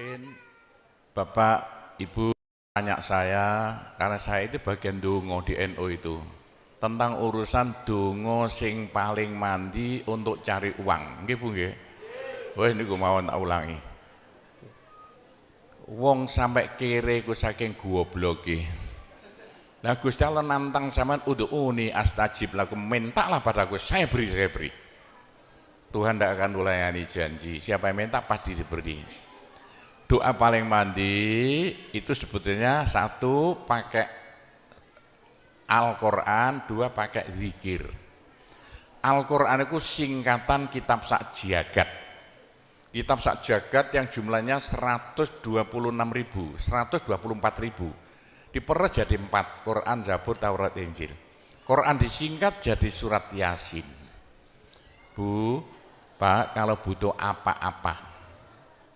Mungkin Bapak Ibu tanya saya, karena saya itu bagian dongo di NU itu, tentang urusan dongo sing paling mandi untuk cari uang. Nggih Bu nggih. Wah ini gue mau tak ulangi. Wong sampai kere ku saking gobloke. Nah Gusti Allah nantang sampean ud'uni astajib lakum, mintalah padaku, saya beri, saya beri. Tuhan tidak akan melayani janji, siapa yang minta pasti diberi. Doa paling mandi itu sebetulnya satu pakai Al-Quran, dua pakai zikir. Al-Quran itu singkatan kitab sak jagat. Kitab sak jagat yang jumlahnya 124.000 diperes jadi 4, Quran, Zabur, Taurat, Injil. Quran disingkat jadi surat Yasin. Bu, Pak, kalau butuh apa-apa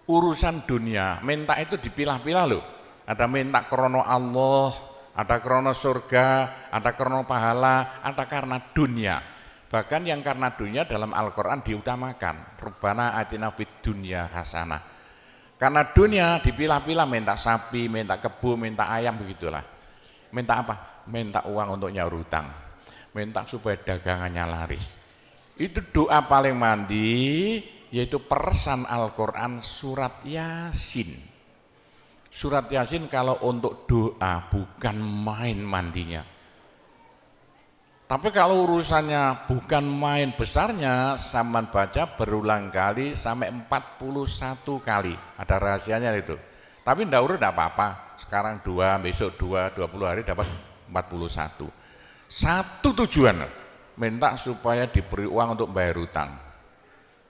urusan dunia, minta itu dipilah-pilah loh. Ada minta krono Allah, ada krono surga, ada krono pahala, ada karena dunia. Bahkan yang karena dunia dalam Al-Quran diutamakan. Rabbana atina fid dunya hasanah. Karena dunia dipilah-pilah, minta sapi, minta kebo, minta ayam, begitulah. Minta apa? Minta uang untuk nyaur hutang. Minta supaya dagangannya laris. Itu doa paling mandi, yaitu peresan Al-Quran surat Yasin. Surat Yasin kalau untuk doa bukan main mandinya. Tapi kalau urusannya bukan main besarnya, sampean baca berulang kali sampai 41 kali. Ada rahasianya itu. Tapi ndak urut ndak apa-apa. Sekarang 2, besok 2, 20 hari dapat 41. Satu tujuan, minta supaya diberi uang untuk bayar hutang.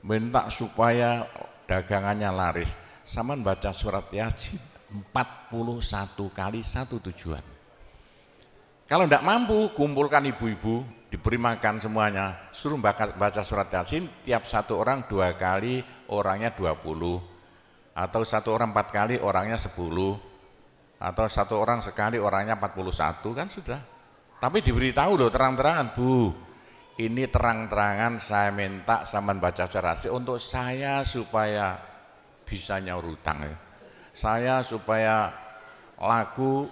Minta supaya dagangannya laris. Sampean baca surat Yasin 41 kali, satu tujuan. Kalau tidak mampu, kumpulkan ibu-ibu, diberi makan semuanya, suruh baca surat Yasin, tiap satu orang 2 kali, orangnya 20, atau satu orang 4 kali, orangnya 10, atau satu orang sekali, orangnya 41, kan sudah. Tapi diberitahu loh terang-terangan, Bu, ini terang-terangan saya minta sampean baca surat Yasin untuk saya supaya bisa nyaur hutang ya. Saya supaya laku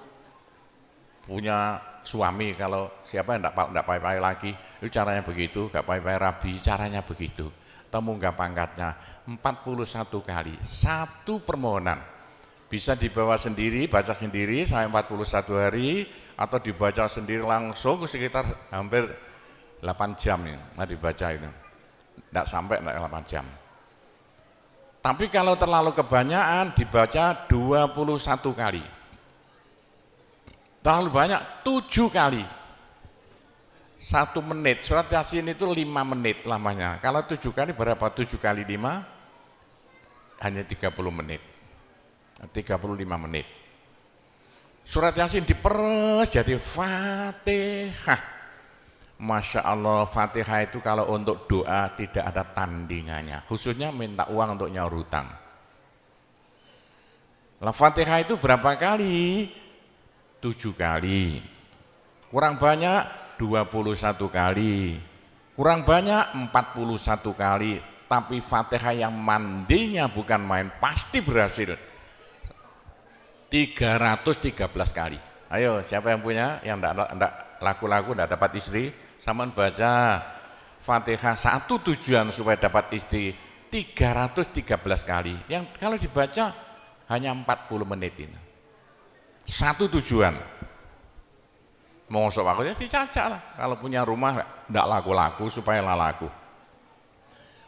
punya suami, kalau siapa yang enggak pai-pai lagi, itu caranya begitu, enggak pai-pai rabi, caranya begitu. Temu enggak pangkatnya 41 kali, satu permohonan. Bisa dibawa sendiri, baca sendiri sampai 41 hari, atau dibaca sendiri langsung sekitar hampir 8 jam ya, nah dibaca itu. Enggak sampai 8 jam. Tapi kalau terlalu kebanyakan dibaca 21 kali. Terlalu banyak 7 kali. 1 menit, surat Yasin itu 5 menit lamanya. Kalau 7 kali berapa? 7 kali 5 hanya 30 menit. 35 menit. Surat Yasin diperes jadi Fatihah. Masya Allah, Fatihah itu kalau untuk doa tidak ada tandingannya, khususnya minta uang untuk nyaur hutang. Lah Fatihah itu berapa kali? 7 kali. Kurang banyak 21 kali. Kurang banyak 41 kali. Tapi Fatihah yang mandinya bukan main, pasti berhasil 313 kali. Ayo, siapa yang punya, yang enggak laku-laku, enggak dapat istri, sampean baca Fatihah, satu tujuan supaya dapat istri 313 kali. Yang kalau dibaca hanya 40 menit ini. Satu tujuan. Mosok waktunya dicacak lah. Kalau punya rumah enggak laku-laku supaya laku.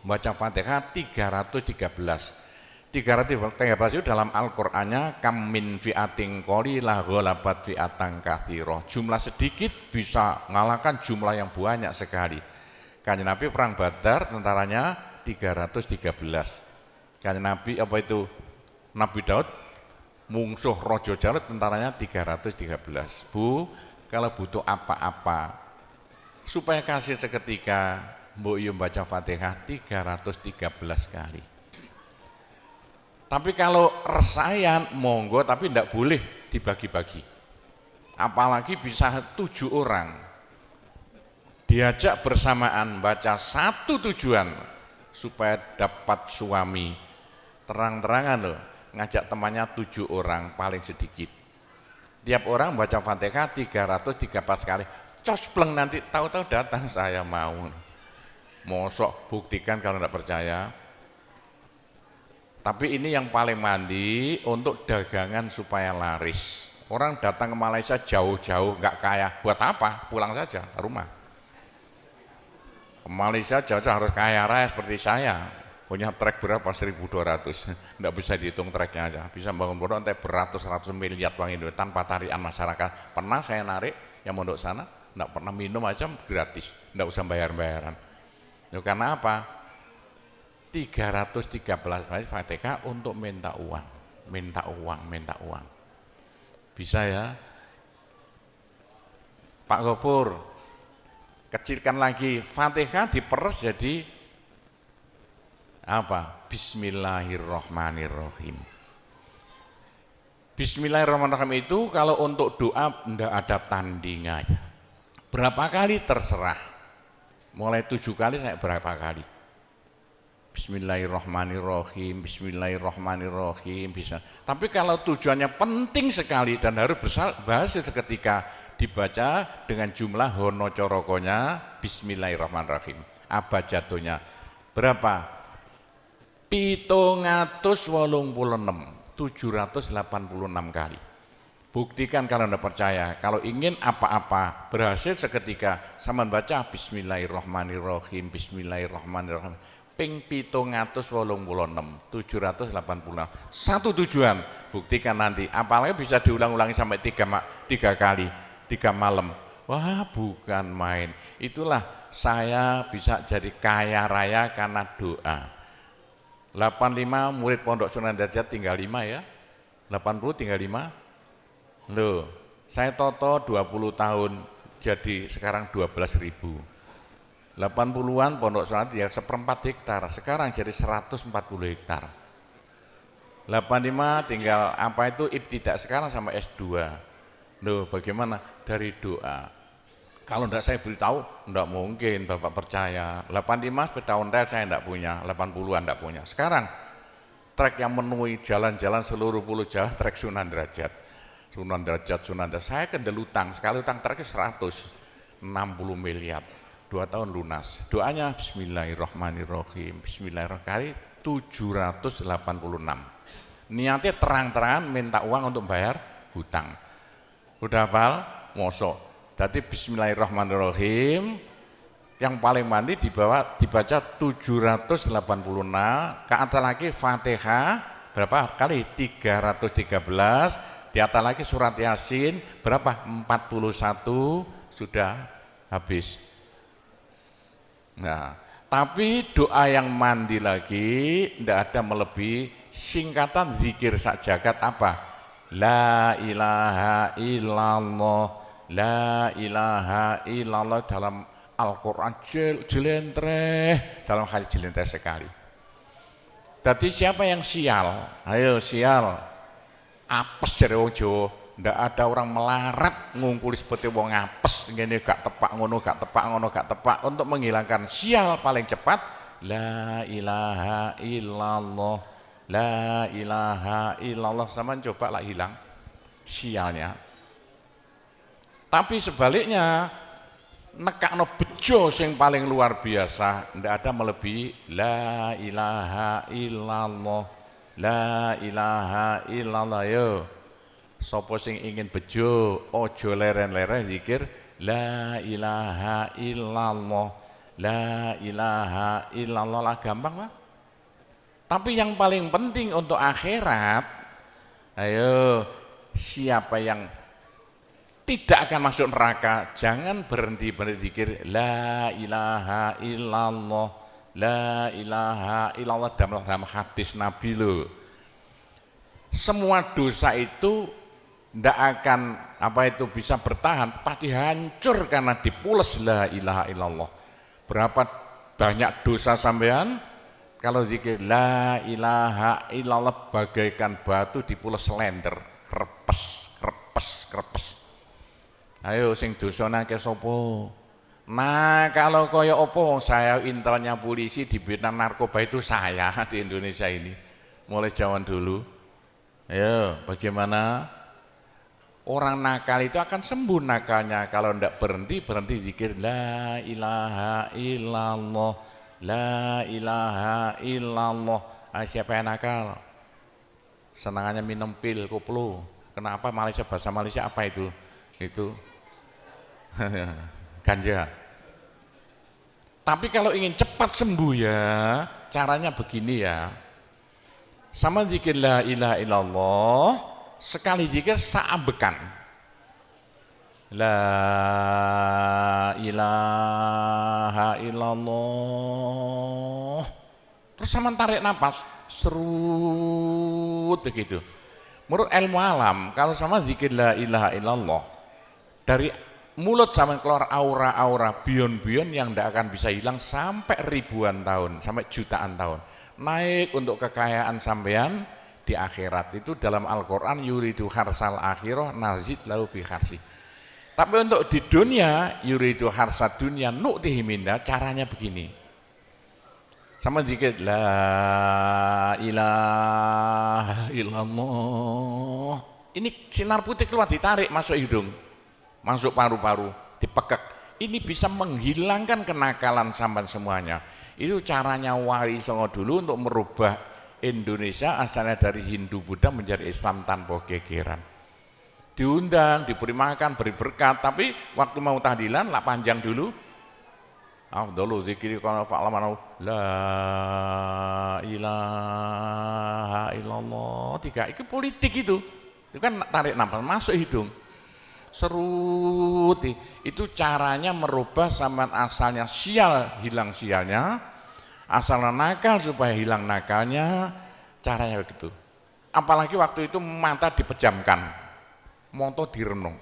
Baca Fatihah 313. 313 itu dalam Al-Qur'annya kam min fi'atin qalilah ghalabat fi'atan katsirah. Jumlah sedikit bisa mengalahkan jumlah yang banyak sekali. Kanjeng Nabi perang Badar tentaranya 313. Kanjeng Nabi apa itu? Nabi Daud mungsuh Raja Jalut tentaranya 313. Bu, kalau butuh apa-apa supaya kasih seketika, mbok yo baca Fatihah 313 kali. Tapi kalau resayan monggo, tapi tidak boleh dibagi-bagi. Apalagi bisa 7 orang diajak bersamaan baca satu tujuan supaya dapat suami. Terang-terangan loh, ngajak temannya 7 orang paling sedikit. Tiap orang baca Fatihah 334 kali. Cospleng nanti tahu-tahu datang saya mau. Mosok buktikan kalau tidak percaya. Tapi ini yang paling mandi untuk dagangan supaya laris. Orang datang ke Malaysia jauh-jauh nggak kaya, buat apa? Pulang saja ke rumah. Ke Malaysia jauh-jauh harus kaya raya seperti saya. Punya trek berapa? 1.200. Nggak bisa dihitung treknya aja. Bisa bangun pondok sampai beratus-ratus miliar uang Indonesia tanpa tarian masyarakat. Pernah saya narik yang mondok sana, nggak pernah minum aja gratis, nggak usah bayar-bayaran. Ya, karena apa? 313 kali Fatihah untuk minta uang, minta uang, minta uang. Bisa ya? Pak Gopur, kecilkan lagi, Fatihah diperes jadi apa? Bismillahirrahmanirrahim. Bismillahirrahmanirrahim itu kalau untuk doa tidak ada tandingannya. Berapa kali terserah. Mulai 7 kali saya berapa kali. Bismillahirrahmanirrahim, Bismillahirrahmanirrahim bisa. Tapi kalau tujuannya penting sekali dan harus berhasil seketika dibaca dengan jumlah hono corokonya Bismillahirrahmanirrahim. Abjadnya berapa? 786 kali. Buktikan kalau Anda percaya. Kalau ingin apa-apa berhasil seketika, sama baca Bismillahirrahmanirrahim, Bismillahirrahmanirrahim. Ping 786. Satu tujuan, buktikan nanti. Apalagi bisa diulang-ulangi sampai 3 kali, 3 malam. Wah, bukan main. Itulah saya bisa jadi kaya raya karena doa. 85 murid Pondok Sunan Derajat tinggal 5 ya. 80 tinggal 5. Loh, saya toto 20 tahun jadi sekarang 12.000. 80-an Pondok Sunan ya 1/4 hektar, sekarang jadi 140 hektar. 85 tinggal apa itu ibtidak sekarang sama S2. Loh, bagaimana? Dari doa. Kalau tidak saya beritahu, tidak mungkin Bapak percaya. 85 sepeda ontel saya tidak punya, 80-an tidak punya. Sekarang trek yang memenuhi jalan-jalan seluruh pulau Jawa, trek Sunan Derajat. Sunan Derajat. Saya kendel utang, sekali utang treknya 160 miliar. 2 tahun lunas. Doanya Bismillahirrahmanirrahim, Bismillahirrahmanirrahim 786. Niatnya terang-terangan minta uang untuk bayar hutang. Udah hafal? Mosok. Jadi Bismillahirrahmanirrahim yang paling mandi dibaca 786, ke atas lagi Fatihah berapa kali? 313, di atas lagi surat Yasin berapa? 41, sudah habis. Nah, tapi doa yang mandi lagi tidak ada melebihi singkatan zikir sak jagat apa? La ilaha illallah. La ilaha illallah dalam Al-Quran jelentreh, dalam hadis jelentreh sekali. Jadi siapa yang sial? Ayo sial. Apes dari wong Jawa. Ndak ada orang melarat ngungkuli seperti wong apes. Ngene gak tepak ngono, gak tepak ngono, gak tepak. Untuk menghilangkan sial paling cepat la ilaha illallah. La ilaha illallah. Sama coba lah hilang sialnya. Tapi sebaliknya nekakno bejo sing paling luar biasa, ndak ada melebihi la ilaha illallah. La ilaha illallah. Yo sapa sing ingin bejo ojo leren-leren zikir la ilaha illallah. La ilaha illallah lah, gampang lah. Tapi yang paling penting untuk akhirat, ayo siapa yang tidak akan masuk neraka, jangan berhenti berzikir la ilaha illallah, la ilaha illallah dalam hadis Nabi loh. Semua dosa itu tidak akan bisa bertahan, pasti hancur karena dipules la ilaha illallah. Berapa banyak dosa sampean kalau zikir la ilaha illallah bagaikan batu dipules slender, krepes, krepes, krepes. Ayo sing dosane akeh sapa? Nah, kalau kaya opo saya intelnya polisi di bidang narkoba itu saya di Indonesia ini. Mulai zaman dulu. Ayo, bagaimana? Orang nakal itu akan sembuh nakalnya kalau tidak berhenti zikir la ilaha illallah, la ilaha illallah. Siapa yang nakal? Senangannya minum pil, koplo. Kenapa Malaysia, bahasa Malaysia apa itu? Itu ganja. Tapi kalau ingin cepat sembuh ya, caranya begini ya. Sama zikir la ilaha illallah, sekali zikir saambekan. La ilaha illallah. Terus sama tarik nafas, serut begitu. Menurut ilmu alam, kalau sama zikir la ilaha illallah, dari mulut sama keluar aura-aura bion-bion yang tidak akan bisa hilang sampai ribuan tahun, sampai jutaan tahun. Naik untuk kekayaan sampean di akhirat. Itu dalam Al-Quran, yuridu harsal akhirah nazid lahu fi harsi. Tapi untuk di dunia, yuridu harsad dunia nu'tihi minda, caranya begini. Sama dikit la ilaha illallah. Ini sinar putih keluar, ditarik masuk hidung, masuk paru-paru, dipekek. Ini bisa menghilangkan kenakalan sampean semuanya. Itu caranya Wali Songo dulu untuk merubah Indonesia asalnya dari Hindu Buddha menjadi Islam tanpa gegeran. Diundang, diberi makan, beri berkat, tapi waktu mau tahlilan lah panjang dulu. Afdalu zikri kana fa'lamana la ilaha illallah. Tiga, itu politik itu. Itu kan tarik nafas masuk hidung. Serut, itu caranya merubah sampean asalnya sial, hilang sialnya, asalnya nakal supaya hilang nakalnya, caranya begitu. Apalagi waktu itu mata dipejamkan, moto direnung,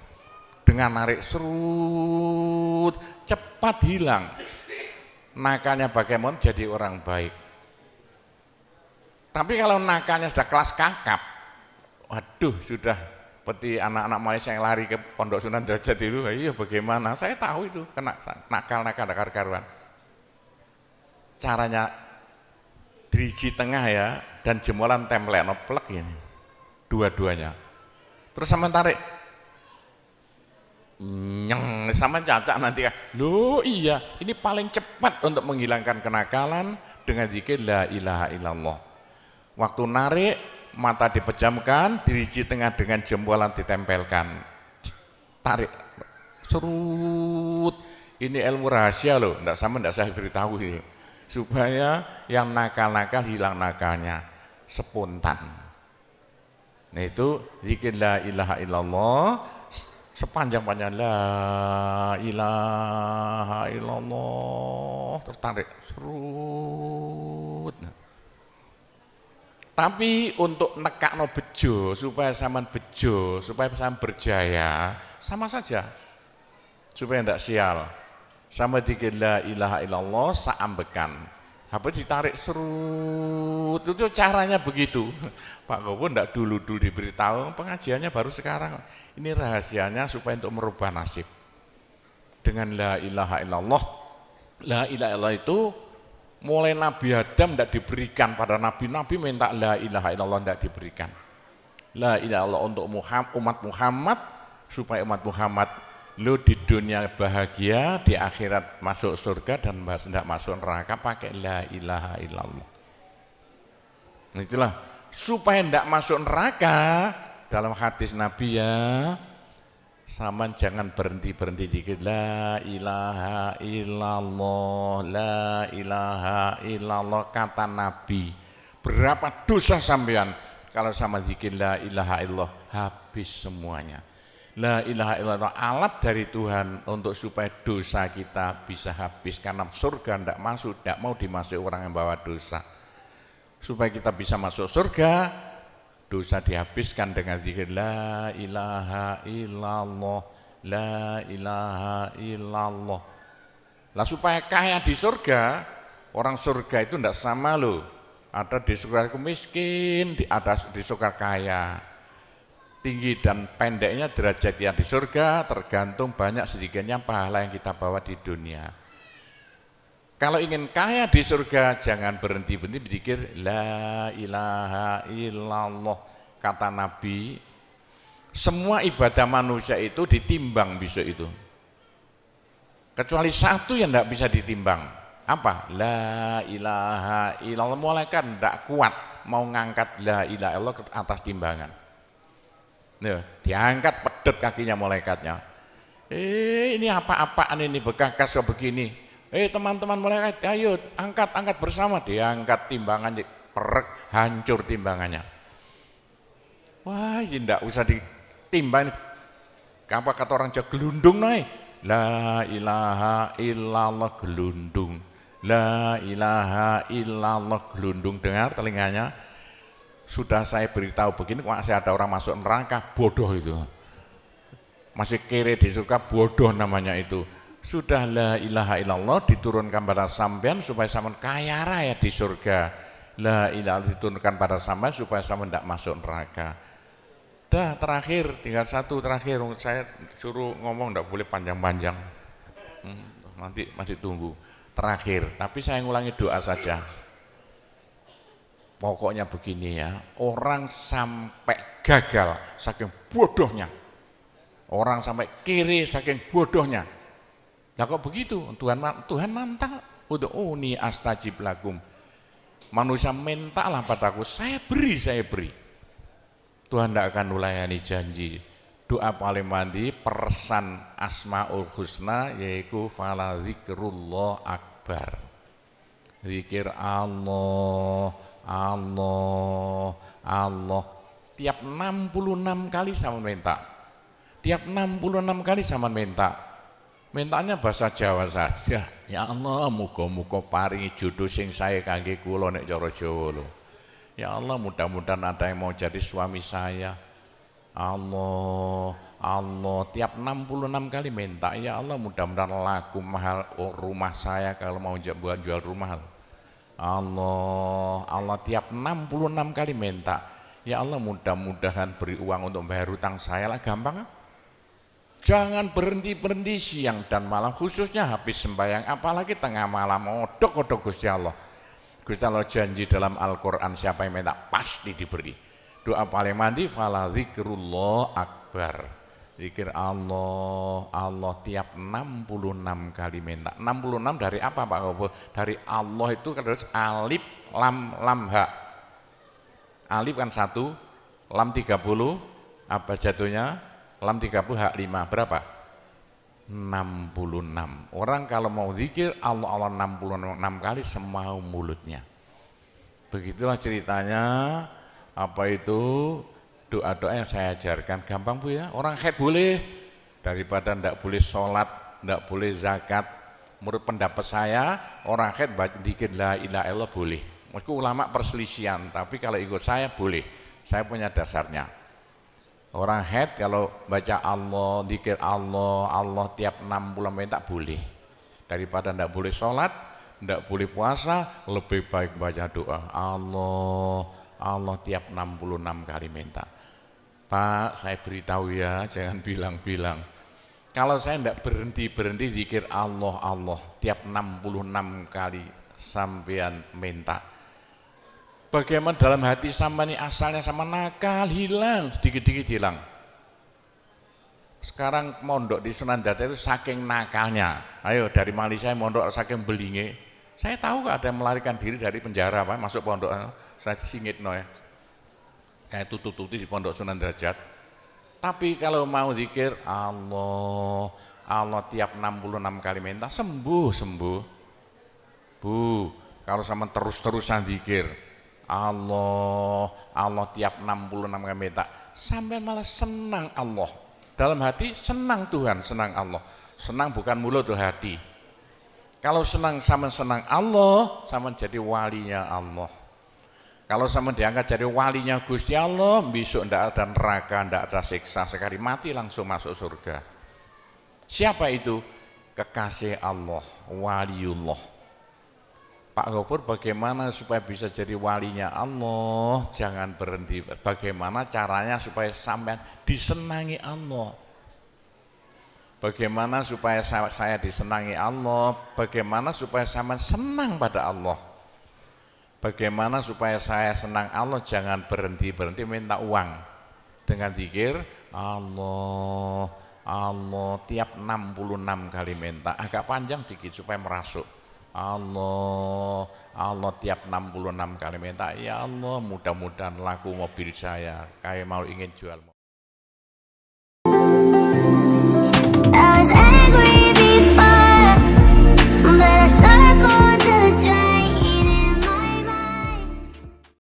dengan narik serut, cepat hilang nakalnya, bagaimana jadi orang baik. Tapi kalau nakalnya sudah kelas kakap, waduh, sudah seperti anak-anak Malaysia yang lari ke Pondok Sunan Derajat itu, iya bagaimana? Saya tahu itu kena nakal-nakal karuan. Caranya diriji tengah ya, dan jemulan templek plek ini, dua-duanya. Terus sama tarik, nyeng, sama cacak nanti ya. Loh iya, ini paling cepat untuk menghilangkan kenakalan dengan zikir la ilaha illallah. Waktu narik, mata dipejamkan, diriji tengah dengan jempolan ditempelkan, tarik, serut. Ini ilmu rahasia loh, tidak saya beritahu ini, supaya yang nakal-nakal hilang nakalnya spontan. Nah itu zikir la ilaha illallah, sepanjang-panjang la ilaha illallah, tertarik, serut. Tapi untuk nekakno bejo, supaya sampean bejo, supaya sampean berjaya, sama saja. Supaya tidak sial. Sama dikir la ilaha illallah, saambekan. Apa ditarik serut, itu caranya begitu. Pak Gowo tidak dulu diberitahu, pengajiannya baru sekarang. Ini rahasianya supaya untuk merubah nasib. Dengan la ilaha illallah, la ilaha illallah itu mulai Nabi Adam tidak diberikan pada nabi-nabi, minta la ilaha illallah tidak diberikan. La ilaha illallah untuk umat Muhammad, supaya umat Muhammad lo di dunia bahagia, di akhirat masuk surga, dan tidak masuk neraka pakai la ilaha illallah. Itulah supaya tidak masuk neraka. Dalam hadis Nabi ya, sama jangan berhenti dikit la ilaha illallah, la ilaha illallah, kata Nabi. Berapa dosa sampean kalau sama zikir la ilaha illallah, habis semuanya. La ilaha illallah alat dari Tuhan untuk supaya dosa kita bisa habis, karena surga tidak masuk, tidak mau dimasuki orang yang bawa dosa. Supaya kita bisa masuk surga, dosa dihabiskan dengan zikir la ilaha illallah, la ilaha illallah. Lah supaya kaya di surga, orang surga itu tidak sama loh. Ada di surga miskin, ada di surga kaya. Tinggi dan pendeknya derajatnya di surga tergantung banyak sedikitnya pahala yang kita bawa di dunia. Kalau ingin kaya di surga, jangan berhenti berzikir la ilaha illallah. kata Nabi, semua ibadah manusia itu ditimbang besok itu. Kecuali satu yang tidak bisa ditimbang. Apa? La ilaha illallah. Malaikat tidak kuat mau ngangkat la ilaha illallah ke atas timbangan. Nah, diangkat pedet kakinya malaikatnya. Ini apa-apaan ini bekas kok begini. Teman-teman malaikat, ayo angkat bersama. Diangkat timbangannya, perek, hancur timbangannya. Wah, ini tidak usah ditimbang. Apa kata orang Jawa, gelundung naik. La ilaha illallah gelundung. La ilaha illallah gelundung. Dengar telinganya. Sudah saya beritahu begini, masih ada orang masuk neraka, bodoh itu. Masih kere di surga, bodoh namanya itu. Sudah la ilaha illallah diturunkan pada sampean supaya sampean kaya raya di surga. La ilaha diturunkan pada sampean supaya sampean tidak masuk neraka. Dah terakhir, tinggal satu terakhir. Saya suruh ngomong tidak boleh panjang-panjang. Nanti masih tunggu. Terakhir, tapi saya ngulangi doa saja. Pokoknya begini ya, orang sampai gagal saking bodohnya. Orang sampai kiri saking bodohnya. Lah kok begitu? Tuhan mantap. Ud'uni astajib lakum. Manusia mintalah padaku, saya beri. Tuhan tidak akan melayani janji. Doa paling mandi persan Asmaul Husna yaitu fala zikrullah akbar. Zikir Allah. Tiap 66 kali sama minta. Tiap 66 kali sama minta. Mintanya bahasa Jawa saja. Ya Allah, muga-muga paringi jodoh sing sae kangge kula nek cara Jawa lho. Ya Allah, mudah-mudahan ada yang mau jadi suami saya. Allah, tiap 66 kali minta. Ya Allah, mudah-mudahan laku mahal rumah saya kalau mau jual rumah. Allah tiap 66 kali minta. Ya Allah, mudah-mudahan beri uang untuk bayar hutang saya lah, gampang. Jangan berhenti siang dan malam, khususnya habis sembahyang, apalagi tengah malam. Odok Gusti Allah. Gusti Allah janji dalam Al-Quran, siapa yang minta pasti diberi. Doa paling mandi fala zikrullah akbar. Zikir Allah tiap 66 kali minta. 66 dari apa Pak Gobo? Dari Allah itu kan alif lam ha. Alif kan 1, lam 30, apa jatuhnya? Lam 30 hak 5, berapa? 66. Orang kalau mau zikir Allah 66 kali semau mulutnya. Begitulah ceritanya. Apa itu doa-doa yang saya ajarkan. Gampang Bu ya. Orang haid boleh, daripada ndak boleh sholat, ndak boleh zakat. Menurut pendapat saya, orang haid zikir la ilaha illallah boleh. Meskipun ulama perselisihan, tapi kalau ikut saya boleh. Saya punya dasarnya. Orang haid kalau baca Allah, zikir Allah tiap 60 menit tak boleh. Daripada ndak boleh sholat, ndak boleh puasa, lebih baik baca doa Allah tiap 66 kali minta. Pak, saya beritahu ya, jangan bilang-bilang. Kalau saya ndak berhenti zikir Allah tiap 66 kali sampean minta. Bagaimana dalam hati sama ini asalnya sama nakal, hilang, sedikit-sedikit hilang. Sekarang mondok di Sunan Data itu saking nakalnya. Ayo dari Malaysia mondok saking belinge. Saya tahu gak ada yang melarikan diri dari penjara Pak, masuk pondok. Saya disingit ya. Kayak tutup-tutup di pondok Sunan Derajat. Tapi kalau mau zikir Allah tiap 66 kali minta sembuh. Bu, kalau sama terus-terusan zikir Allah tiap 66 kali minta, sampai malah senang Allah. Dalam hati senang Tuhan, senang Allah. Senang bukan mulut tuh hati. Kalau senang sama senang Allah, sama jadi walinya Allah. Kalau sama diangkat jadi walinya Gusti Allah, besok ndak ada neraka, ndak ada siksa, sekali mati langsung masuk surga. Siapa itu? Kekasih Allah, waliullah. Pak Gopur, bagaimana supaya bisa jadi walinya Allah? Jangan berhenti. Bagaimana caranya supaya sampai disenangi Allah? Bagaimana supaya saya disenangi Allah? Bagaimana supaya sampai senang pada Allah? Bagaimana supaya saya senang Allah, jangan berhenti-berhenti minta uang. Dengan zikir Allah, Allah tiap 66 kali minta, agak panjang dikit supaya merasuk. Allah, Allah tiap 66 kali minta, ya Allah mudah-mudahan laku mobil saya, kayak mau ingin jual